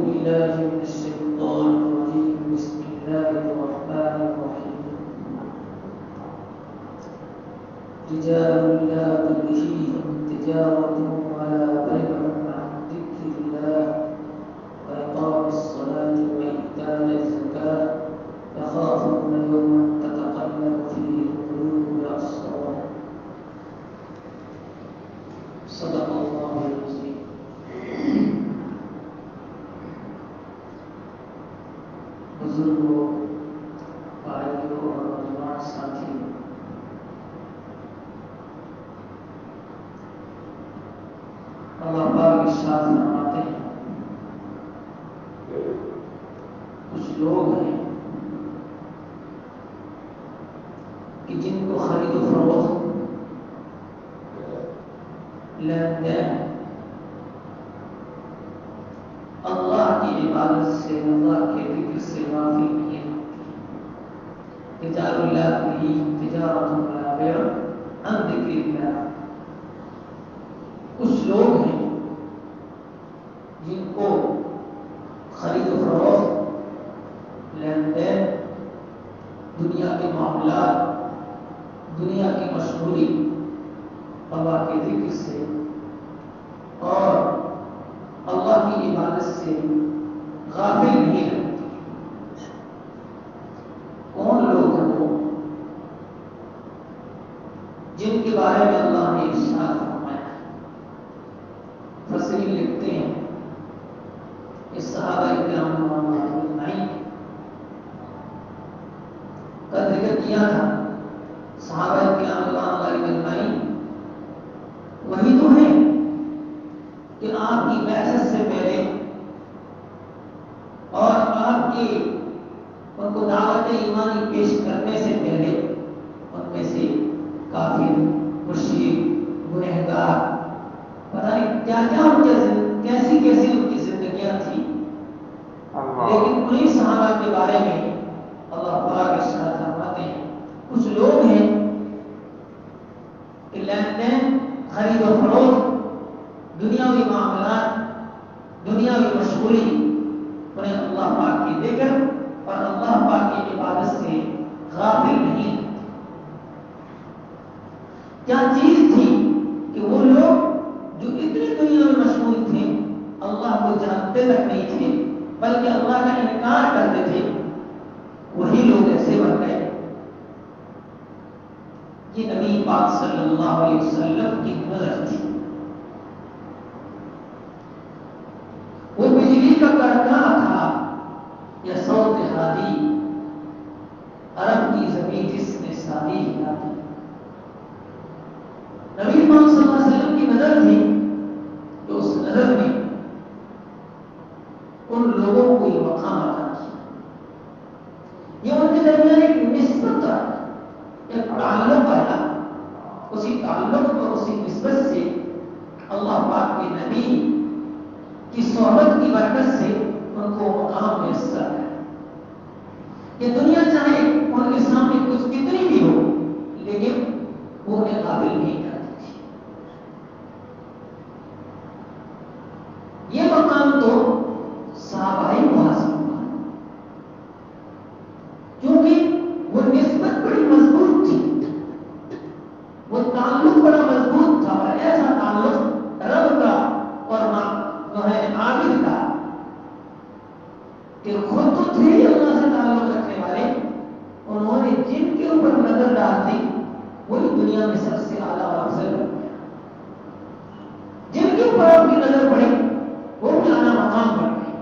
بالله من الشيطان الرجيم. بسم الله الرحمن الرحيم. رجال لا تلهيهم تجارة ولا بيع عن ذكر الله وإقام الصلاة وإيتاء الزكاة يخافون يوما تتقلب فيه القلوب والأبصار. صدق الله العظيم. بزرگوں، بھائیوں اور نوجوان ساتھیوں، اللہ پاک ارشاد فرماتے ہیں کچھ لوگ ہیں کہ جن کو خرید و فروخت، لین دین اللہ کی عبادت سے، اللہ کے ذکر سے غافل نہیں ہے. رجال لا تلہیہم تجارۃ ولا بیع عن ذکر اللہ. کچھ لوگ ہیں جن کو خرید و فروخت، لین دین، دنیا کے معاملات، دنیا کی مشغولی اللہ کے ذکر سے اور اللہ کی عبادت سے غافل نہیں رہتی. کون لوگ ہیں وہ جن کے بارے میں اللہ نے ارشاد فرمایا؟ مفسرین لکھتے ہیں کہ صحابہ کرام اجمعین کا ذکر کیا تھا. صحابہ کرام اجمعین وہی تو ہیں کہ آپ کی بعثت سے پہلے اور آپ کی ان کو دعوت ایمانی پیش کرنے سے پہلے ان میں سے کافر، مشرک، گنہگار، پتہ نہیں کیا کیا ان کے کیسی کیسی ان کی زندگیاں تھیں. لیکن انہیں صحابہ کے بارے میں اللہ پاک ارشاد فرماتے ہیں کچھ لوگ ہیں کہ لین دین، خرید و فروخت، دنیاوی معاملات، دنیاوی مشغولی انہیں اللہ پاک کی ذکر اور اللہ پاک کی عبادت سے غافل نہیں. کیا چیز تھی کہ وہ لوگ جو اتنی دنیا میں مشغول تھے، اللہ کو جانتے تک نہیں تھے بلکہ اللہ کا انکار کرتے تھے، وہی لوگ ایسے بن گئے. یہ نبی پاک صلی اللہ علیہ وسلم کی نظر تھی. وہ بجلی کا کڑکا تھا یا صوت ہادی، عرب کی زمین جس نے شادی ہلا دی. نبی پاک صلی اللہ علیہ وسلم کی نظر تھی کہ اس نظر میں ان لوگوں کو یہ مقام عطا کیا. یہ ان کے درمیان ایک نسبت رہا، ایک تعلق رہا. اسی تعلق اور اسی نسبت سے اللہ پاک کے نبی کی صحبت کی برکت سے ان کو مقام میسر ہے. یہ دنیا چاہے ان کے سامنے کچھ کتنی بھی ہو لیکن وہ انہیں قابل نہیں کرتی تھی. یہ مقام تو صحابہ کو حاصل ہوا کیونکہ وہ نسبت بڑی مضبوط تھی، وہ تعلق بڑا مضبوط تھا، اور ایسا تعلق رب کا اور جو ہے عابد کا کہ خود تو تھے ہی اللہ سے تعلق رکھنے والے. انہوں نے جن کے اوپر نظر ڈال دی وہی دنیا میں سب سے اعلیٰ اور افضل بن گیا. جن کے اوپر آپ کی نظر پڑی وہ بھی اعلیٰ مقام بن گئے.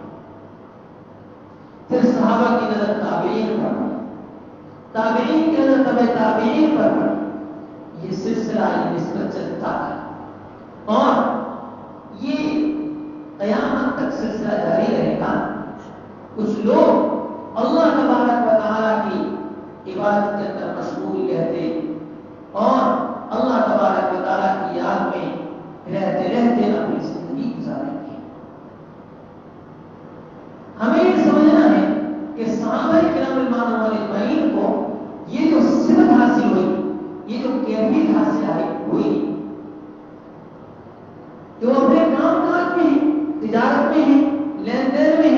پھر صحابہ کی نظر تابعین پر پڑی، تابعین کی نظر تبع تابعین پر پڑی. یہ سلسلہ نسبت چلتا ہے اور یہ قیامت تک سلسلہ جاری رہے گا. کچھ لوگ اللہ تبارک و تعالیٰ کی عبادت کے اندر مشغول رہتے اور اللہ تبارک و تعالیٰ کی یاد میں رہتے رہتے اپنی زندگی گزاریں گے. ہمیں یہ سمجھنا ہے کہ صحابہ کرام اجمعین کو یہ جو صفت حاصل ہوئی، یہ جو کیفیت حاصل ہوئی، جو اپنے کام کاج میں ہیں، تجارت میں ہیں، لین دین میں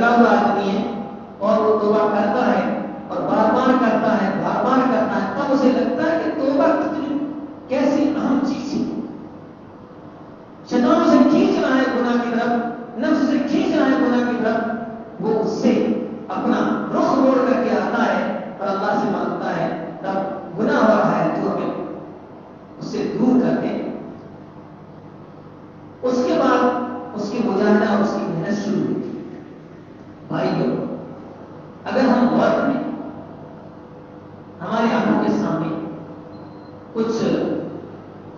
لگا ہوا آدمی ہے اور وہ توبہ کرتا ہے اور بار بار کرتا ہے، بار بار کرتا ہے، تب اسے لگتا ہے کہ توبہ کتنی کیسی اہم چیز ہے. شیطان سے کھینچ رہا ہے گناہ کی طرف، نفس سے کھینچ رہا ہے گناہ کی طرف، وہ اس سے اپنا رخ موڑ کر کے آتا ہے اور اللہ سے مانگتا ہے، تب گناہ ہو رہا ہے تو ہمیں اس سے دور کر دیں. اس کے بعد اس کی مجاہدہ اور اس کی محنت شروع ہوتی ہے. بھائیو، اگر ہم غور کریں ہماری آنکھوں کے سامنے کچھ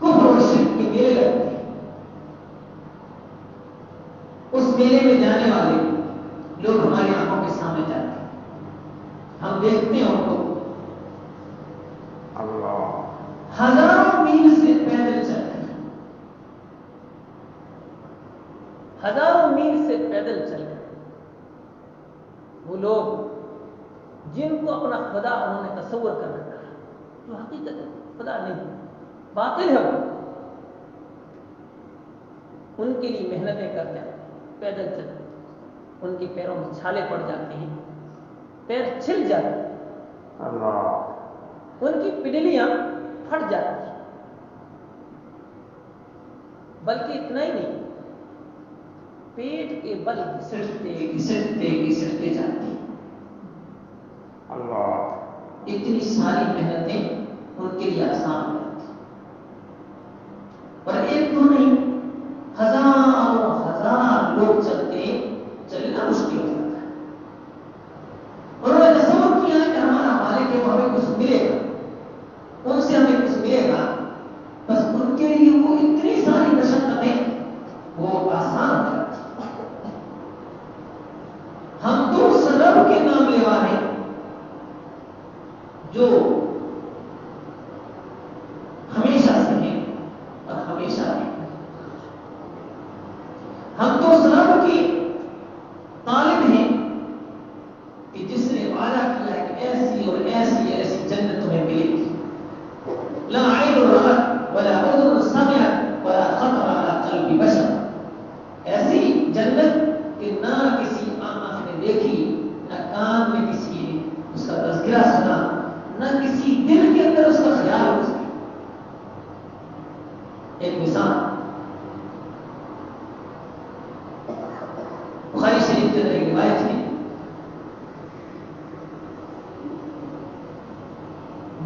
کفر اور شرک کے میلے لگتے ہیں، اس میلے میں جانے والے لوگ ہماری آنکھوں کے سامنے جاتے ہیں، ہم دیکھتے ہیں ان کو ہزاروں میل سے پیدل چلتے ہیں، ہزاروں میل سے پیدل چلتے ہیں. وہ لوگ جن کو اپنا خدا انہوں نے تصور کر رکھا ہے، جو حقیقت ہے خدا نہیں، باطل ہے، ان کے لیے محنتیں کرتے ہیں، پیدل چلتے ہیں، ان کے پیروں میں چھالے پڑ جاتے ہیں، پیر چھل جاتے ہیں، ان کی پڈلیاں پھٹ جاتی ہیں. بلکہ اتنا ہی نہیں، پیٹ کے بل گھسٹتے گھسٹتے گھسٹتے جاتے ہیں. اتنی ساری محنتیں ان کے لیے آسان ہوتی ہیں. اور ایک تو نہیں، ہزاروں ہزار لوگ چلتے ہیں، چلنا مشکل ہو جاتا ہے. انہوں نے تصور کیا کہ ہمارا مالک ہے، وہ ہمیں کچھ ملے گا، ان سے ہمیں کچھ ملے گا، بس ان کے لیے وہ اتنی ساری مشقتیں وہ آسان ہو جاتی. ہم تو اس رب کے نام لیوا ہیں جو ہمیشہ سے ہیں اور ہمیشہ ہیں. ہم تو اس رب کی طالب ہیں کہ جس نے وعدہ کیا ہے کہ ایسی اور ایسی ایسی جنت تمہیں ملے گی، لا عین رأت ولا اذن سمعت ولا خطر على قلب بشر. ایسی جنت کہ نہ کسی آنکھ نے دیکھی، نہ کان میں کسی نے اس کا تذکرہ سنا، نہ کسی دل کے اندر اس کا خیال ہو سکے. ایک مثال بخاری شریف کے اندر ایک روایت ہے،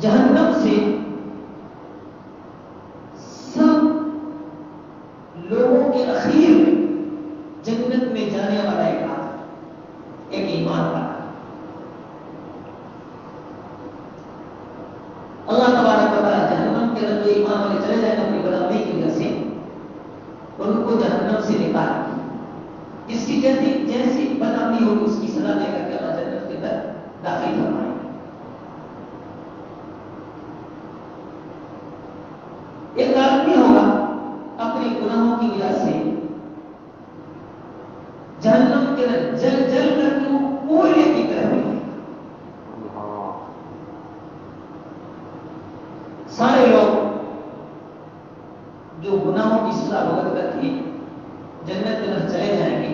جہنم سے سب لوگوں کے اخیر میں جنت میں جانے والا ایک آدمی، ایک ایمان والا. اللہ تبارک و تعالیٰ جہنم کے اندر جو ایمان والے چلے جائیں اپنی بدعملی کی وجہ سے ان کو جہنم سے نکال جس کی جیسی بدعملی ہوگی اس کی سزا دے کر کے اللہ جنت کے اندر داخل فرمائے. ایک آدمی ہوگا اپنے گناہوں کی وجہ سے جہنم کے اندر جل جل کر کے وہ کوئلے کی طرح ہوئی. سارے لوگ جو گناہوں کی سزا بھگت کر کے جنت کے اندر چلے جائیں گے،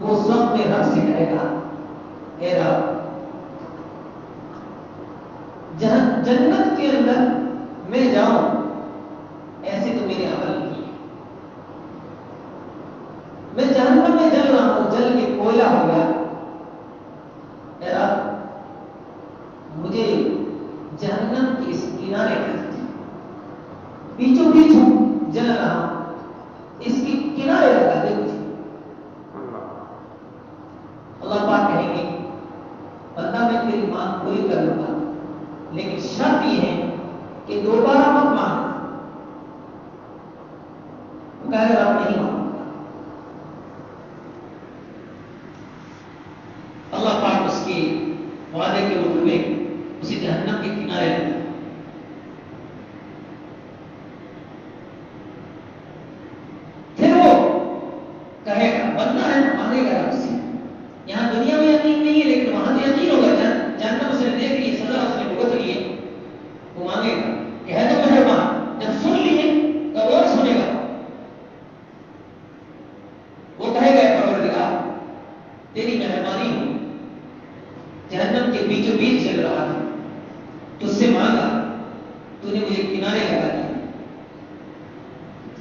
وہ اس وقت میں رب سے کہے گا، اے رب، جنت کے اندر میں جاؤں ایسے تو میرے عمل نہیں ہے، میں جہنم میں جل رہا ہوں، جل کے کوئلہ ہو گیا، اے رب مجھے جہنم کے اس کنارے کر دے، بیچوں بیچ ہوں، جل رہا ہوں، اس کے کنارے لگا دے مجھے. اللہ پاک کہیں گے، بندہ میں تیری مانگ پوری کر لوں گا، لیکن شرط یہ ہے کہ دوبارہ مت مانگنا. وہ کہے گا آپ نہیں مانگوں گا. اللہ پاک اس کے وعدے کے روپ میں اسی جہنم کے کنارے رہتا ہے. پھر وہ کہے گا، بندہ ہے مانگے گا رب سے. یہاں دنیا میں یقین نہیں ہے لیکن وہاں تو یقین ہوگا. جہنم اس نے دیکھ لی، سزا اس نے بھگت لی ہے، وہ مانگے گا کہ ہے تو مہربان. جب سن لیے تو اور سنے گا، وہ کہے گا پروردگار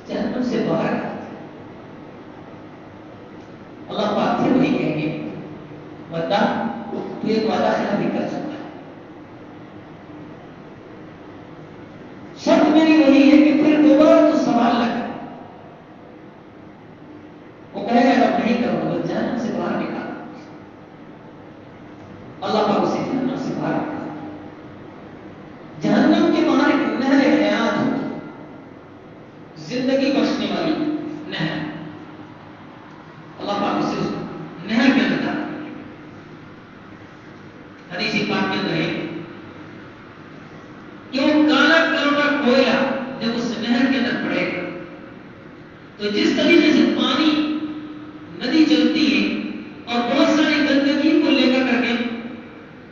جہنم سے باہر کر دے۔ اللہ پاک پھر وہی کہیں گے بندہ تو ایک وعدہ خلاف بھی کر چکا ہے۔ شرط میری وہی ہے کہ پھر دوبارہ تو سوال لگا، وہ کہے گا رب نہیں کروں گا، جہنم سے باہر نکال۔ اللہ پاک اسے جہنم سے باہر نکال۔ جہنم کے باہر ایک نہر حیات ہوتی، زندگی بخشنے والی نہر۔ اللہ پاک اسے اس نہر کے اندر ڈال۔ حدیث پاک کے اندر ہے کہ وہ کالا کروڑا کوئلہ جب اس نہر کے اندر پڑے گا تو جس طریقے سے پانی ندی چلتی ہے اور بہت ساری گندگی کو لے کر کے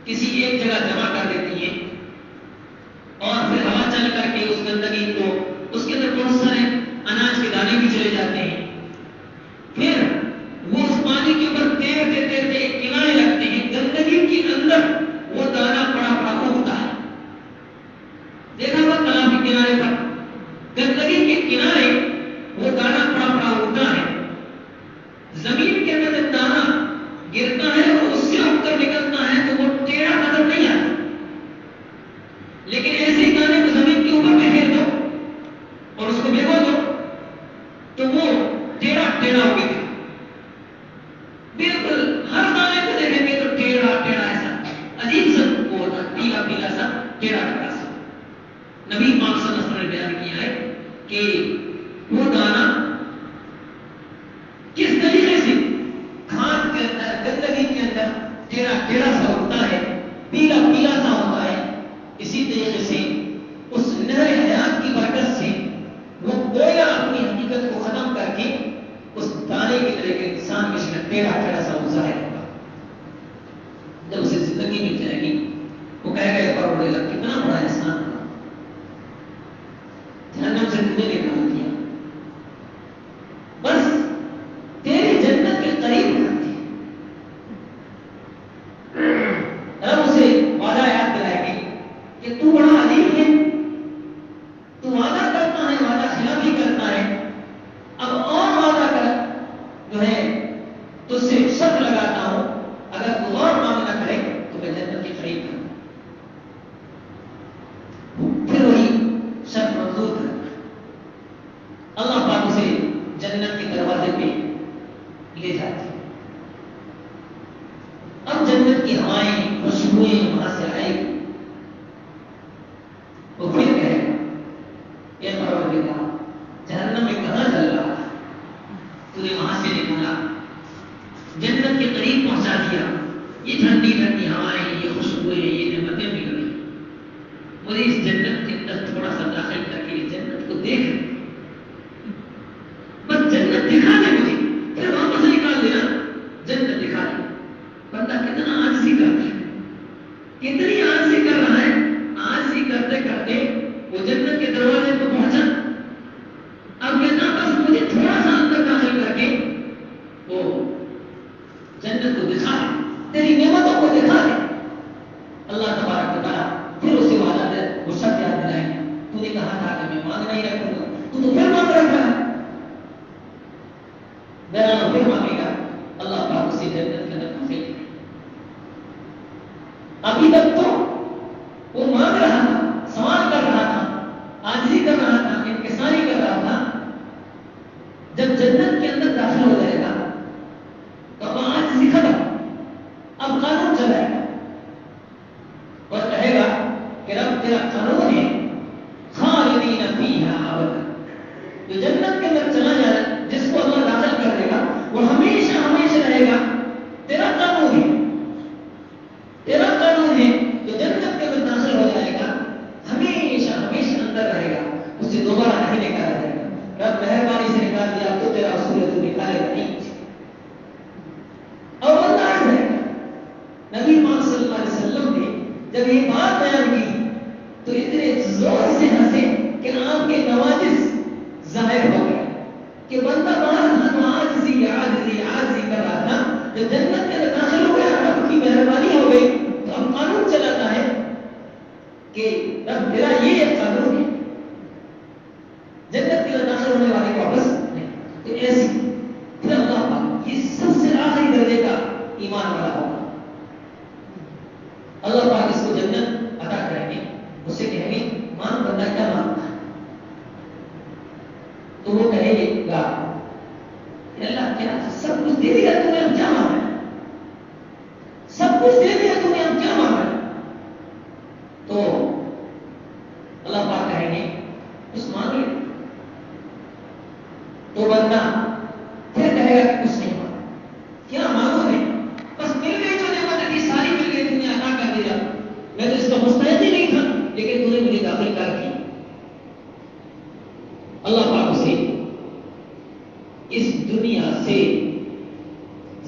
کسی ایک جگہ جمع کر دیتی ہے اور پھر ہوا چل کر کے اس گندگی کو، اس کے اندر بہت سارے اناج کے دانے بھی چلے جاتے ہیں، پھر وہ اس پانی کے اوپر تیرتے تیرتے کنارے لگتے ہیں، گندگی کے اندر وہ دانا پڑا پڑا اگتا ہے۔ دیکھا ہوا تالاب کے کنارے پر گندگی کے کنارے وہ دانا پڑا پڑا اگتا ہے، زمین کے اندر جب دانا گرتا ہے اور اس سے اگ کر نکلتا ہے تو وہ ٹیڑھا نظر نہیں آتا، لیکن ایسے دانے کو زمین کے اوپر پھیر دو اور اس کو بھگو دو تو وہ ٹیڑھا ٹیڑھا ہو گیا، بالکل ہر دانے کو دیکھیں گے تو ٹیڑھا ٹیڑھا ایسا عجیب سا وہ ہوتا، پیلا پیلا سا ٹیڑھا ٹیڑھا سا۔ نبی پاک صلی اللہ علیہ وسلم نے بیان کیا ہے کہ وہ دانا کس طریقے سے کھاد کے اندر گندگی کے اندر ٹیڑھا ٹیڑھا سا ہوتا ہے، پیلا پیلا سا ہوتا ہے، اسی طریقے سے اس نہر حیات کی برکت سے وہ گویا اپنی حقیقت کو ختم کر کے اس دانے کی طرح کے انسان کی شکل ٹیڑھا ٹیڑھا سا وہ ظاہر ہوگا۔ جب اسے زندگی مل جائے گی وہ کہے گا یہ پروردگار کتنا بڑا احسان تھا، جہنم سے تجھے نکال دیا، بس تیری جنت کے قریب کر دی۔ رب اسے وعدہ یاد دلائے گی کہ تو بڑا عظیم ہے، تو وعدہ کرتا ہے وعدہ خلافی کرتا ہے، اب اور وعدہ کر، جو ہے تو سے شرط لگاتا ہوں اگر تو اور معاملہ کرے تو میں جنت کے قریب کروں۔ پھر وہی شرط منظور کر اللہ پاک اسے جنت کے دروازے پہ لے جاتے۔ اب جنت کی ہوائیں خوشبوئیں وہاں سے آئے گی، وہ پھر کہے گا یہ پروردگار جہنم میں کہاں چل رہا تھا، تو نے وہاں سے نکالا، جنت کے قریب پہنچا دیا، یہ ٹھنڈی ٹھنڈی ہوائیں، یہ خوشبوئیں، یہ نعمتیں مل رہی، مجھے اس جنت کے اندر تھوڑا سا داخل کر کے جنت کو دیکھ، بس جنت دکھا دے مجھے، پھر واپس نکال دینا، جنت دکھا دے۔ بندہ کتنا عاجزی کرتا ہے، کتنی عاجزی کر رہا ہے، عاجزی کرتے کرتے وہ جنت کے دروازے پہ پہنچا، اب کہنا بس مجھے تھوڑا سا اندر داخل کر کے وہ جنت کو دکھا دے، تیری نعمتوں کو دکھا دے۔ اللہ تبارک و تعالیٰ پھر اسے وعدہ دے، وہ شرط یاد دلائیں گے، تو نے کہا تھا کہ میں مانگ نہیں رکھوں گا، تو پھر مانگ رکھا ہے، بہرحال پھر مانگے گا، اللہ پاک اسے جنت کے اندر داخل کرے۔ ابھی تک تو وہ مانگ رہا تھا، سوال کر رہا تھا، عاجزی کر رہا تھا، انکساری کر رہا تھا، جب جنت کے اندر داخل ہو جائے گا تو اب عاجزی ختم، اب قانون چلائے گا اور کہے گا کہ رب تیرا قانون ہے خالدین فیہا ابدا، جو جنت کے اندر چلا جائے جس کو اللہ داخل کر دے گا وہ ہمیشہ ہمیشہ رہے گا، تیرا قانون ہے، تیرا قانون ہے، جو جنت کے اندر داخل ہو جائے گا ہمیشہ ہمیشہ اندر رہے گا، اسے دوبارہ نہیں نکالا جائے گا۔ رب مہربانی سے نکال دیا تو تیرا اصول ہے، تو نکالے گا نہیں، اور وہ انداز رہے گا۔ نبی پاک صلی اللہ علیہ وسلم نے جب یہ بات بیان کی تو اتنے زور سے ہنسے کہ آپ کے نواجس ظاہر ہو گئے کہ بندہ بڑا عاجزی عاجزی عاجزی کر رہا تھا، جب جنت کے اندر داخل ہو گیا رب کی مہربانی ہو گئی تو اب قانون چلاتا ہے کہ رب تیرا یہ ایک قانون ہے، جنت کے اندر داخل ہونے والے کہنا تھا سب کچھ دے دیا تمہیں، ہم کیا مانگ رہے ہیں؟ سب کچھ دے دیا تمہیں، ہم کیا مانگ رہے ہیں؟ تو اللہ پاک کہیں گے کچھ مانگے، تو بندہ پھر کہے گا کہ کچھ نہیں مانگا، کیا مانگو میں؟ بس مل گئی جو نعمت تھی ساری مل گئی، دنیا عطا کر دیا، میں تو اس کا مستحق ہی نہیں تھا، لیکن تو نے مجھے داخل کر کی۔ اللہ پاک اسے اس دنیا سے،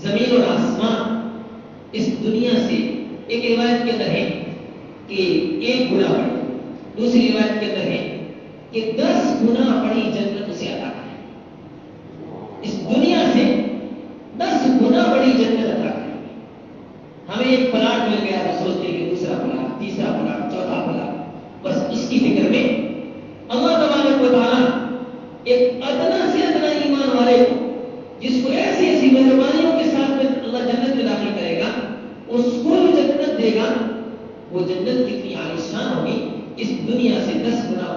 زمین اور آسمان، اس دنیا سے، ایک روایت کے اندر ہے کہ 1 گنا بڑی، دوسری روایت کے اندر ہے کہ 10 گنا بڑی جنت اسے عطا کرے، اس دنیا سے 10 گنا بڑی جنت عطا کرے۔ ہمیں ایک پلاٹ مل گیا تو سوچتے ہیں کہ دوسرا پلاٹ، تیسرا پلاٹ، چوتھا پلاٹ، بس اس کی فکر میں اللہ تبارک و تعالیٰ ایک ادنا سے ادنا ایمان والے کو، جس کو ایسی ایسی مہربانیوں کے ساتھ میں اللہ جنت میں داخل کرے گا، اس کو جو جنت دے گا، وہ جنت کتنی عالیشان ہوگی، اس دنیا سے 10 گنا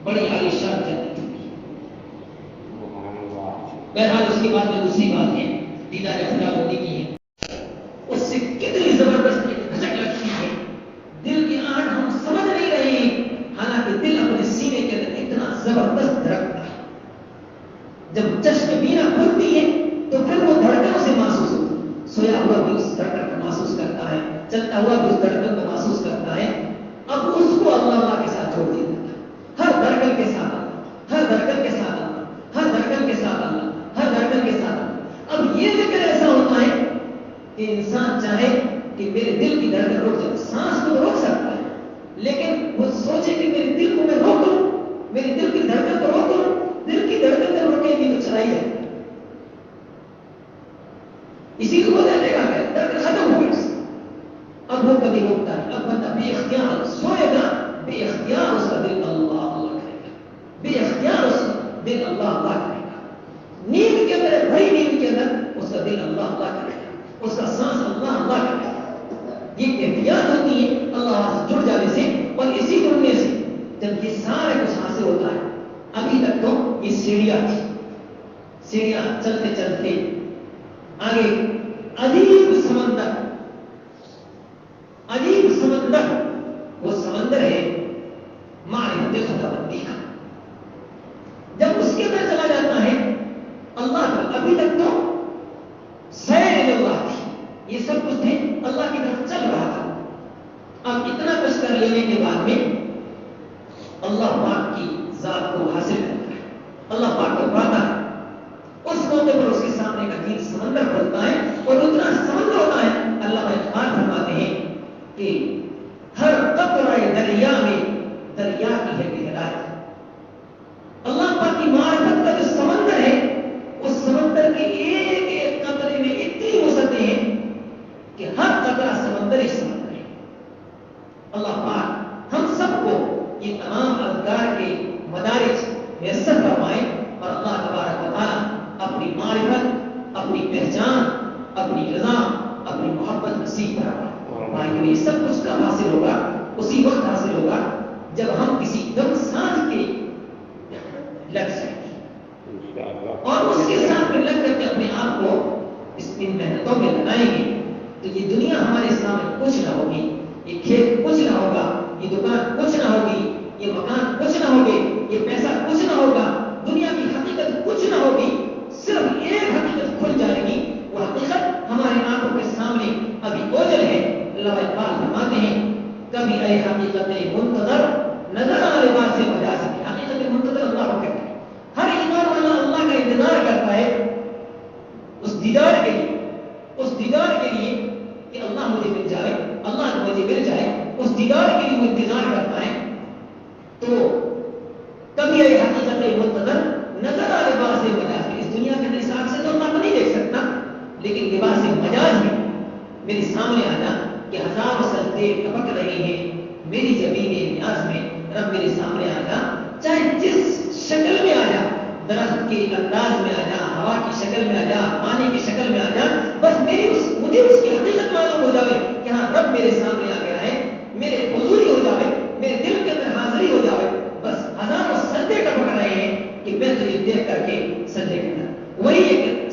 بڑی عالیشان جنت ہوگی۔ بہرحال اس کے بعد میں دوسری بات ہے دیدار خدا بندی کی ہے، اس سے کتنی زبردست کھچک لگتی ہے، دل کی آہٹ ہم سمجھ نہیں رہے ہیں، حالانکہ دل اپنے سینے کے اندر اتنا زبردست دھڑکتا ہے۔ جب چشم بینا کھلتی ہے تو پھر وہ دھڑکن اسے محسوس ہوتی ہے، سویا ہوا بھی اس دھڑکن کو محسوس کرتا ہے، چلتا ہوا بھی اس دھڑکن کو محسوس کرتا ہے۔ اب اس کو اللہ کے ساتھ چھوڑ دیا جاتا ہے، ہر دھڑکن کے ساتھ اللہ، ہر دھڑکن کے ساتھ اللہ، ہر دھڑکن کے ساتھ اللہ، ہر دھڑکن کے ساتھ اللہ۔ اب یہ ذکر ایسا ہوتا ہے کہ انسان چاہے کہ میرے دل کی دھڑکن رک جائے، سانس کو روک سکتا ہے، لیکن وہ سوچے کہ میرے دل کو میں روک لوں، میرے دل کی دھڑکن کو روک لوں، دل کی دھڑکن کو روکے گی تو چلائی جائے، اسی کو بتا دے گا کہ دھڑکن ختم ہو گئی۔ اب وہ کبھی روکتا ہے، اب بندہ بے اختیار سوئے گا، بے اختیار اس کا دل اللہ اللہ کرے گا، بے اختیار اس کا دل اللہ اللہ کرے گا، نیند کے اندر، بڑی نیند کے اندر اس کا دل اللہ اللہ کرے گا، اس کا سانس اللہ اللہ کرے گا۔ یہ کیفیات ہوتی ہے اللہ سے جڑ جانے سے، اور اسی جڑنے سے جب یہ سارے کچھ حاصل ہوتا ہے۔ ابھی تک تو یہ سیڑھیاں تھی، سیڑھیاں چلتے چلتے آگے عجیب سمندر، عجیب سمندر، وہ سمندر ہے معرفت خدا بندی کا۔ جب اس کے اندر چلا جاتا ہے اللہ کا، ابھی تک تو سیر اللہ تھی، یہ سب کچھ تھے اللہ کی طرف چل رہا تھا۔ اب اتنا کچھ کر لینے کے بعد میں اللہ پاک کی ذات کو حاصل کرتا ہے، اللہ پاک کو پاتا ہے، اس موقع پر اس کے سامنے کا دین سمندر کھلتا ہے، اور اتنا سمندر ہوتا ہے، اللہ اقبال فرماتے ہیں کہ ہر قطرہ دریا میں دریا کی ہے ہدایت۔ اللہ پاک کی معرفت کا جو سمندر ہے، اس سمندر کے ایک ایک قطرے میں اتنی وسعتیں ہیں کہ ہر قطرہ سمندر ہی سمندر ہے۔ اللہ پاک ہم سب کو یہ تمام اذکار کے مدارج میسر فرمائے، اور اللہ تبارک و تعالیٰ اپنی معرفت، اپنی پہچان، اپنی رضا، اپنی محبت نصیب فرمائے۔ یہ سب کچھ کب حاصل ہوگا؟ اسی وقت حاصل ہوگا جب ہم کسی دم ساز کے لگ جائیں گے، اور اس کے ساتھ میں لگ کر کے اپنے آپ کو اس ان محنتوں میں لگائیں گے، تو یہ دنیا ہمارے سامنے کچھ نہ ہوگی، یہ کھیت کچھ نہ ہوگا، یہ دکان کچھ نہ ہوگی، یہ مکان کچھ نہ ہوگے، یہ پیسہ کچھ نہ ہوگا، دنیا کی حقیقت کچھ نہ ہوگی، صرف ایک حقیقت کھل جائے گی، وہ حقیقت ہمارے آنکھوں کے سامنے ابھی اوجل ہے۔ اللہ اقبال فرماتے ہیں کبھی اے حقیقت منتظر نظر آ لباس سے بجا سکے۔ حقیقت منتظر اللہ کو کہتے ہیں، ہر ایمان والا اللہ کا انتظار کرتا ہے اس دیدار کے لیے، اس دیدار کے لیے کہ اللہ مجھے مل جائے، اللہ مجھے مل جائے، اس دیدار کے لیے وہ انتظار کرتا ہے۔ تو کبھی اے حقیقت منتظر نظر آ لباس سے بجا سکے، اس دنیا کے حساب سے تو اللہ کو نہیں دیکھ سکتا، لیکن لباس مجاز میں میرے سامنے آنا کہ ہزاروں سجدے ٹپک رہے ہیں میری زمین نیاز میں، رب میرے سامنے آ جا، چاہے جس شکل میں آ جا، درخت کے انداز میں آ جا، ہوا کی شکل میں آ جا، پانی کی شکل میں آ جا، بس مجھے اس کی حقیقت معلوم ہو جائے کہ ہاں رب میرے سامنے آ گیا ہے، میرے حضوری ہو جائے، میرے دل کے اندر حاضری ہو جائے، بس ہزاروں سجدے ٹپک رہے ہیں کہ میں تجھے دیکھ کر کے سجدے کرنا۔ وہی ایک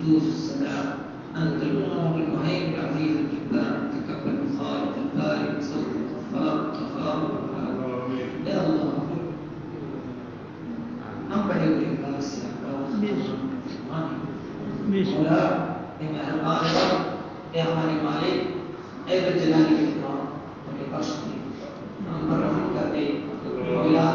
قدوس السلام أنت المؤمن المهيمن العزيز الجبار تكبر الخالق البارئ المصور الغفار الغفار يا الله ہم بڑے بڑے کار سے مولا اے مہربان اے ہمارے مالک اے بجلالی کے نام ہمیں بخش دے ہم پر رحم کر دے مولا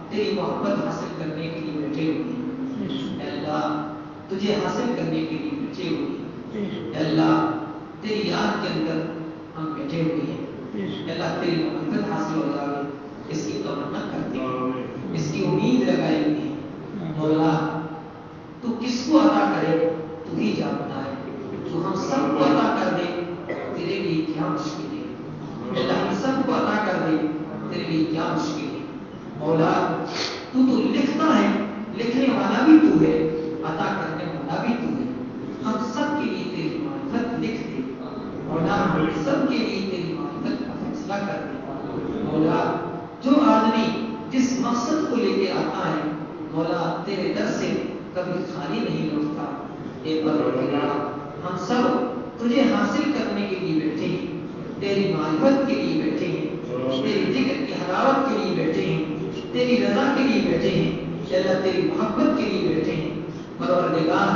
تیری محبت حاصل کرنے کے لیے بیٹھے ہوئے اے اللہ تجھے حاصل کرنے کے لیے بیٹھے ہوئے اے اللہ تیری یاد کے اندر ہم بیٹھے ہوئے ہیں اے اللہ تیری محبت حاصل ہو جائے اس کی تمنا کرتے ہیں اس کی امید لگائے ہوئے ہیں مولا تو کس کو عطا کرے تو ہی جانتا ہے تو ہم سب کو عطا کر دے تیرے لیے کیا مشکل ہے اللہ ہم سب کو عطا کر دے تیرے لیے کیا مشکل ہے مولا تو لکھتا ہے لکھنے والا بھی تو ہے عطا کرنے والا بھی تو ہے ہم سب کے لیے تیری معرفت لکھ دے مولا ہم سب کے لیے تیری معرفت کا فیصلہ کر دے مولا جو آدمی جس مقصد کو لے کے آتا ہے مولا تیرے در سے کبھی خالی نہیں لوٹتا اے پروردگار ہم سب تجھے حاصل کرنے کے لیے بیٹھے ہیں تیری معرفت کے لیے بیٹھے ہیں تیری ذکر کی حلاوت کے لیے بیٹھے ہیں تیری رضا کے لیے بیٹھے ہیں اللہ تیری محبت کے لیے بیٹھے ہیں پروردگار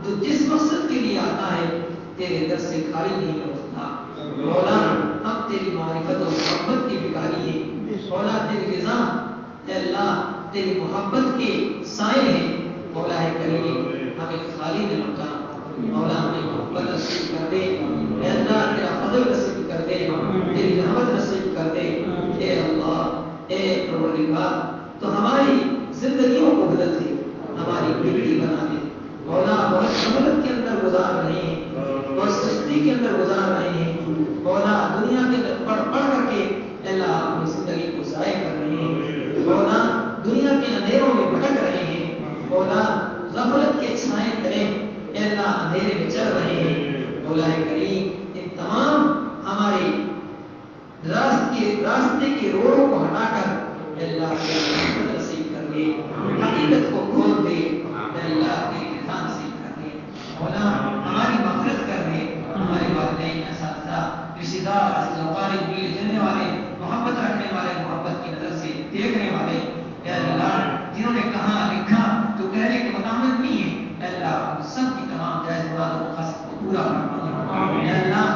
تو جس مقصد کے لیے آتا ہے تیرے در سے خالی نہیں لوٹتا مولا ہم تیری معرفت اور محبت کی بھکاری ہیں مولا تیری رضا اے اللہ تیری محبت کے سائے ہیں مولا ہے کریم ہمیں خالی نہ لوٹا مولا ہمیں محبت نصیب کر دے اے اللہ تیرا فضل نصیب کر دے تیری رحمت نصیب کر دے اے اللہ اے پروردگار تو ہماری زندگیوں کو بدل دے ہماری بگڑی بنا دے مولا بہت سہولت کے اندر گزار رہے ہیں بہت سستی کے اندر گزار رہے ہیں مولا دنیا کے اندر پڑھ کر کے اللہ اپنی زندگی کو ضائع کر رہے ہیں مولا دنیا کے اندھیروں میں بھٹک رہے ہیں مولا غفلت کے چھائے تلے اے اللہ اندھیرے میں چل رہے ہیں مولا کریم ان تمام ہمارے راستے کے روڑوں کو ہٹا کر اے اللہ کی رحمت نصیب کر دے حقیقت کو کھول دے اے اللہ کی رضا نصیب کر دے مولا ہماری مغفرت کر دے ہمارے والدین اساتذہ رشتہ دار اقارب مل جلنے والے محبت رکھنے والے محبت کی نظر سے دیکھنے والے اے اللہ جنہوں نے کہا لکھا تو کہنے کے مطابق نہیں ہے اے اللہ سب کی تمام جائز مراد و مقاصد کو پورا فرما دے اے اللہ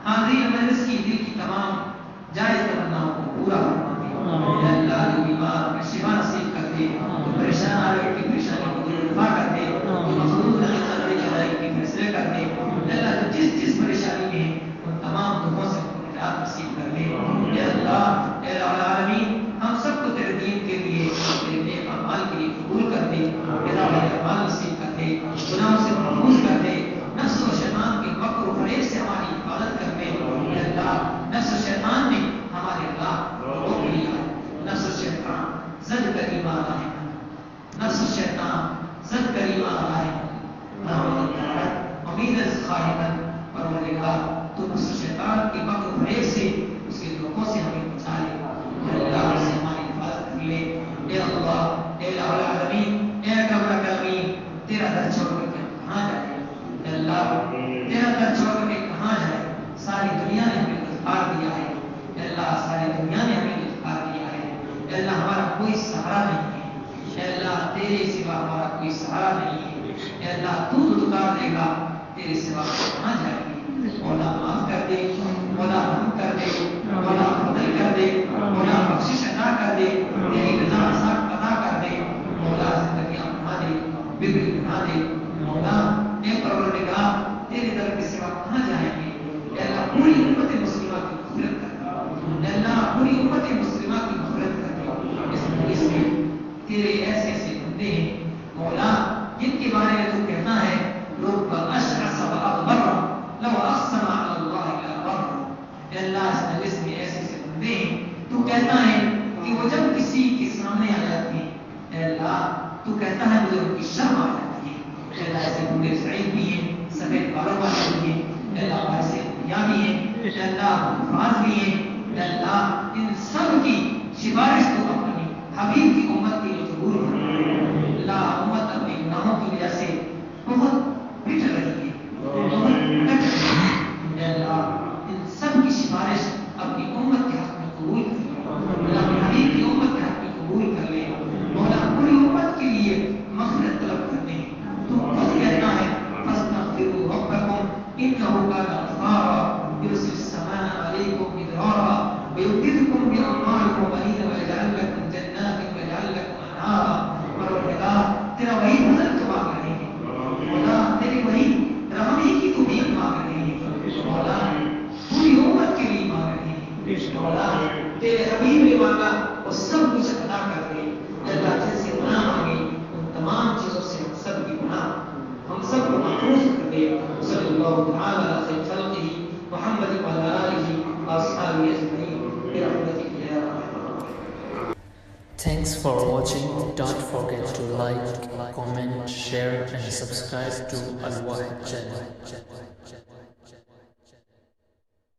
حاضرین مجلس کی دل کی تمام جائز تمناؤں کو پورا فرما دے اے اللہ جو بیمار میں شفا نصیب کر دے جو پریشان آ رہے کی پریشانی کو دفاع کر دے جو مخلوق نہیں چل رہی جدائی کی فیصلے کر دے اے اللہ جو جس پریشانی میں ہے ان تمام دکھوں سے نجات نصیب کر دے اے اللہ اے العالمین ہم سب کو تیرے دین کے لیے تیرے نیک اعمال کے لیے قبول کر دے اضافہ اعمال نصیب کر دے گناہوں سے محفوظ کر دے نفس و شیطان کے مکر و فریب سے ہماری حفاظت کر دے اے اللہ نفس و شیطان نے ہمارے اللہ روک لیا ہے نفس و شیطان زد کر ایمان آئے نفس و شیطان زد کر ایمان آئے امید خواہدن پروردگار تو نفس و شیطان کے مکر و فریب سے اس کے دھوکوں سے ہمیں بچا لے اللہ سے ہماری حفاظت کر لے اے اللہ اے العالمین اے اکبر الاکرمین تیرا در چھوڑ کر کے کہاں جائے اے اللہ تیرا در چھوڑ کر کے کہاں جائے ساری دنیا نے ہمیں دستار دیا ہے اے اللہ ساری دنیا نے ہمیں دستار دیا ہے اے اللہ ہمارا کوئی سہارا نہیں ہے اے اللہ تیرے سوا ہمارا کوئی سہارا نہیں ہے اے اللہ تو دستار دے گا تیرے سوا کہاں جائے گی مولا معاف کر دے مولا رحم کر دے مولا فضل کر دے مولا بخشش عطا کر دے تیری رضا عطا کر دے مولا زندگیاں بنا دے بگڑی بنا دے مولا اے پروردگار تیرے در کے سوا کہاں جائیں گے اے اللہ پوری امت مسلمہ کی مغفرت کر دے اے اللہ پوری امت مسلمہ کی مغفرت کر دے اس مجلس میں تیرے ایسے ایسے بندے ہیں مولا جن کے بارے میں تو کہنا ہے لوگ اشرس واغبر لو اقسم علی اللہ لابر اے اللہ اس مجلس میں ایسے ایسے بندے ہیں تو کہتا ہے کہ وہ جب کسی کے سامنے آ جاتے ہیں اے اللہ تو کہتا ہے مجھے ان کی شرم آ جاتی ہے اے اللہ ایسے بندے سعید بھی ہیں سفید بالوں والے بھی ہیں اے اللہ ایسے انبیاء بھی ہیں اے اللہ حفاظ بھی ہیں اے اللہ ان سب کی سفارش تو اپنی حبیب کی امت کے لیے ضرور ہے اللہ امت اپنے گناہوں کی وجہ سے بہت پٹ رہی تیرے حبیب نے مانگا وہ سب کچھ عطا کر دے. اللہ جن سے پناہ مانگی ان تمام چیزوں سے ہم سب کی پناہ ہم سب کو محفوظ کر دے. صلی اللہ تعالی علی خیر خلقہ محمد وعلی آلہ واصحابہ اجمعین برحمتک یا ارحم الراحمین. Thanks for watching. Don't forget to like, comment, share and subscribe to Al Wahid channel.